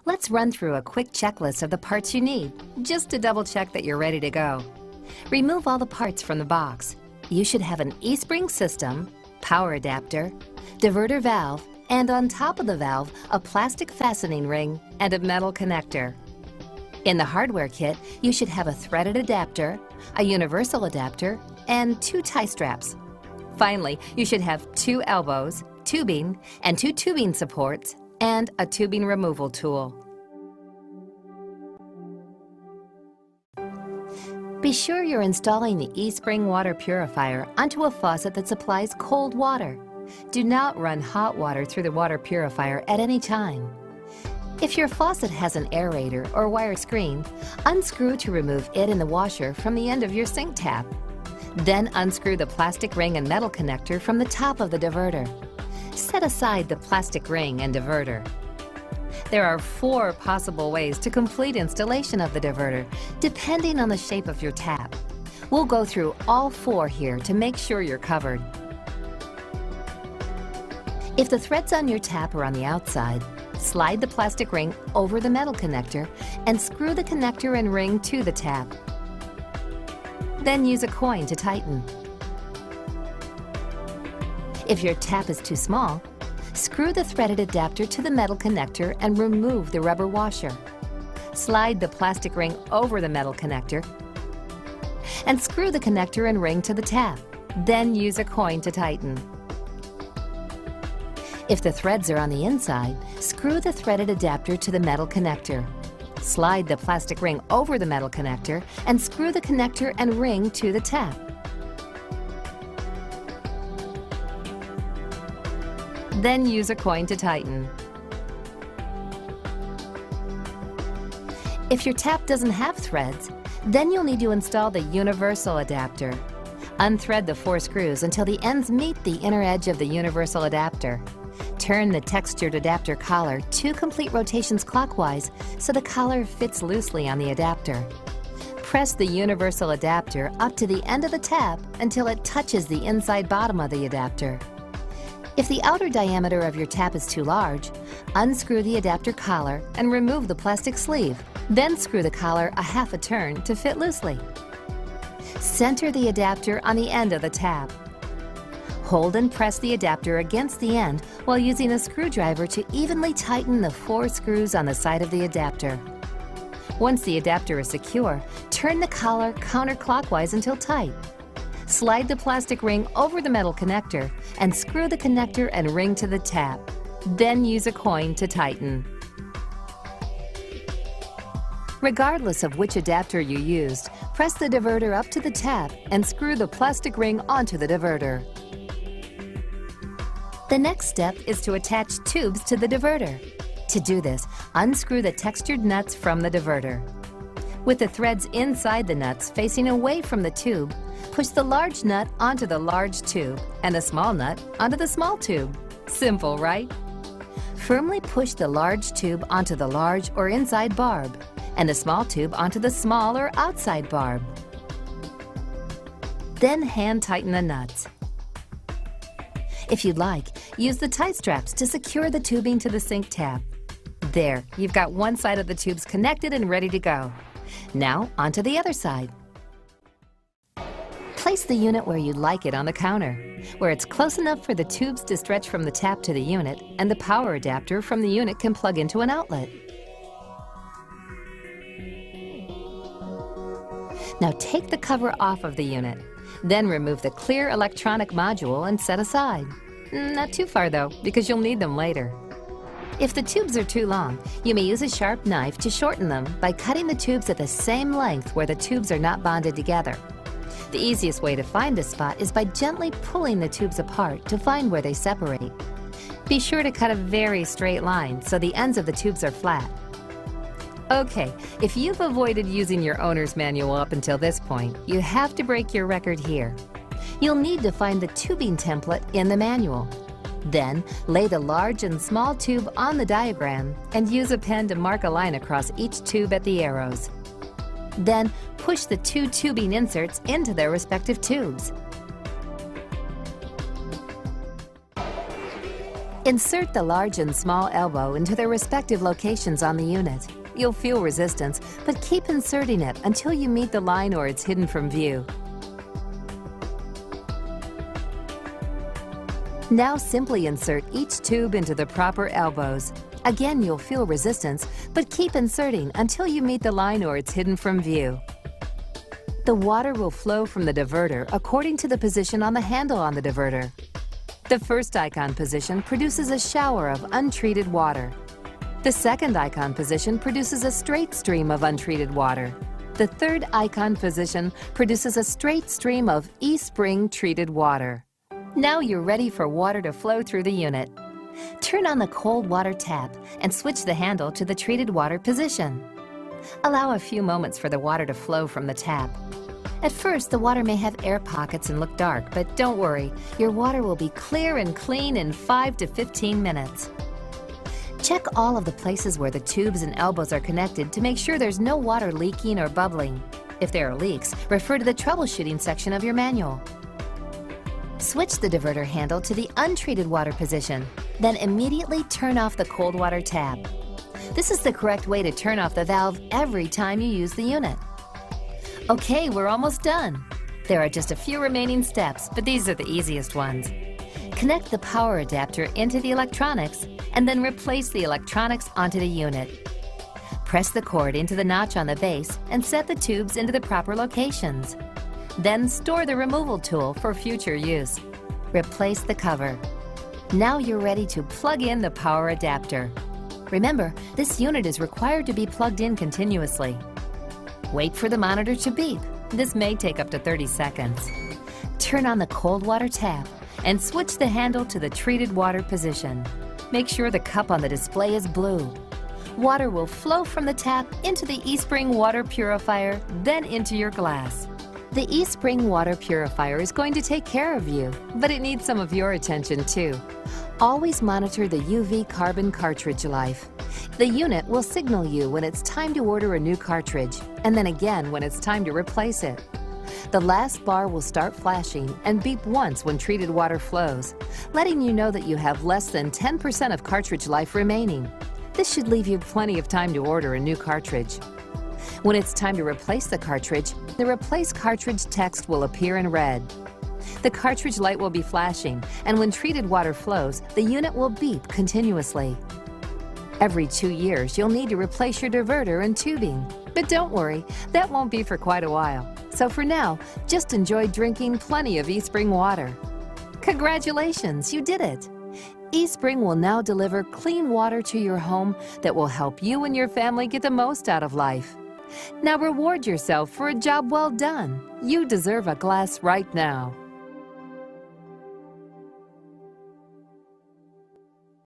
Let's run through a quick checklist of the parts you need, just to double check that you're ready to go. Remove all the parts from the box. You should have an eSpring system, power adapter, diverter valve, and on top of the valve, a plastic fastening ring and a metal connector. In the hardware kit, you should have a threaded adapter, a universal adapter, and 2 tie straps. Finally, you should have 2 elbows, tubing, and 2 tubing supports, and a tubing removal tool. Be sure you're installing the eSpring water purifier onto a faucet that supplies cold water. Do not run hot water through the water purifier at any time. If your faucet has an aerator or wire screen, unscrew to remove it and the washer from the end of your sink tap. Then unscrew the plastic ring and metal connector from the top of the diverter. Set aside the plastic ring and diverter. There are 4 possible ways to complete installation of the diverter, depending on the shape of your tap. We'll go through all 4 here to make sure you're covered. If the threads on your tap are on the outside, slide the plastic ring over the metal connector and screw the connector and ring to the tap. Then use a coin to tighten. If your tap is too small, screw the threaded adapter to the metal connector and remove the rubber washer. Slide the plastic ring over the metal connector and screw the connector and ring to the tap. Then use a coin to tighten. If the threads are on the inside, screw the threaded adapter to the metal connector. Slide the plastic ring over the metal connector and screw the connector and ring to the tap. Then use a coin to tighten. If your tap doesn't have threads, then you'll need to install the universal adapter. Unthread the 4 screws until the ends meet the inner edge of the universal adapter. Turn the textured adapter collar 2 complete rotations clockwise so the collar fits loosely on the adapter. Press the universal adapter up to the end of the tap until it touches the inside bottom of the adapter. If the outer diameter of your tap is too large, unscrew the adapter collar and remove the plastic sleeve. Then screw the collar a half a turn to fit loosely. Center the adapter on the end of the tap. Hold and press the adapter against the end while using a screwdriver to evenly tighten the 4 screws on the side of the adapter. Once the adapter is secure, turn the collar counterclockwise until tight. Slide the plastic ring over the metal connector and screw the connector and ring to the tap. Then use a coin to tighten. Regardless of which adapter you used, press the diverter up to the tap and screw the plastic ring onto the diverter. The next step is to attach tubes to the diverter. To do this, unscrew the textured nuts from the diverter. With the threads inside the nuts facing away from the tube, push the large nut onto the large tube and the small nut onto the small tube. Simple, right? Firmly push the large tube onto the large or inside barb and the small tube onto the small or outside barb. Then hand tighten the nuts. If you'd like, use the tie straps to secure the tubing to the sink tap. There, you've got one side of the tubes connected and ready to go. Now, onto the other side. Place the unit where you'd like it on the counter, where it's close enough for the tubes to stretch from the tap to the unit and the power adapter from the unit can plug into an outlet. Now take the cover off of the unit. Then remove the clear electronic module and set aside. Not too far though, because you'll need them later. If the tubes are too long, you may use a sharp knife to shorten them by cutting the tubes at the same length where the tubes are not bonded together. The easiest way to find a spot is by gently pulling the tubes apart to find where they separate. Be sure to cut a very straight line so the ends of the tubes are flat. Okay, if you've avoided using your owner's manual up until this point, you have to break your record here. You'll need to find the tubing template in the manual. Then, lay the large and small tube on the diagram and use a pen to mark a line across each tube at the arrows. Then, push the 2 tubing inserts into their respective tubes. Insert the large and small elbow into their respective locations on the unit. You'll feel resistance, but keep inserting it until you meet the line or it's hidden from view. Now simply insert each tube into the proper elbows. Again, you'll feel resistance, but keep inserting until you meet the line or it's hidden from view. The water will flow from the diverter according to the position on the handle on the diverter. The first icon position produces a shower of untreated water. The second icon position produces a straight stream of untreated water. The third icon position produces a straight stream of eSpring treated water. Now you're ready for water to flow through the unit. Turn on the cold water tap and switch the handle to the treated water position. Allow a few moments for the water to flow from the tap. At first, the water may have air pockets and look dark, but don't worry, your water will be clear and clean in 5 to 15 minutes. Check all of the places where the tubes and elbows are connected to make sure there's no water leaking or bubbling. If there are leaks, refer to the troubleshooting section of your manual. Switch the diverter handle to the untreated water position, then immediately turn off the cold water tap. This is the correct way to turn off the valve every time you use the unit. Okay, we're almost done. There are just a few remaining steps, but these are the easiest ones. Connect the power adapter into the electronics and then replace the electronics onto the unit. Press the cord into the notch on the base and set the tubes into the proper locations. Then store the removal tool for future use. Replace the cover. Now you're ready to plug in the power adapter. Remember, this unit is required to be plugged in continuously. Wait for the monitor to beep. This may take up to 30 seconds. Turn on the cold water tap and switch the handle to the treated water position. Make sure the cup on the display is blue. Water will flow from the tap into the eSpring water purifier, then into your glass. The eSpring water purifier is going to take care of you, but it needs some of your attention too. Always monitor the UV carbon cartridge life. The unit will signal you when it's time to order a new cartridge, and then again when it's time to replace it. The last bar will start flashing and beep once when treated water flows, letting you know that you have less than 10% of cartridge life remaining. This should leave you plenty of time to order a new cartridge. When it's time to replace the cartridge, the Replace Cartridge text will appear in red. The cartridge light will be flashing, and when treated water flows, the unit will beep continuously. Every 2 years, you'll need to replace your diverter and tubing. But don't worry, that won't be for quite a while. So for now, just enjoy drinking plenty of eSpring water. Congratulations, you did it! eSpring will now deliver clean water to your home that will help you and your family get the most out of life. Now reward yourself for a job well done. You deserve a glass right now.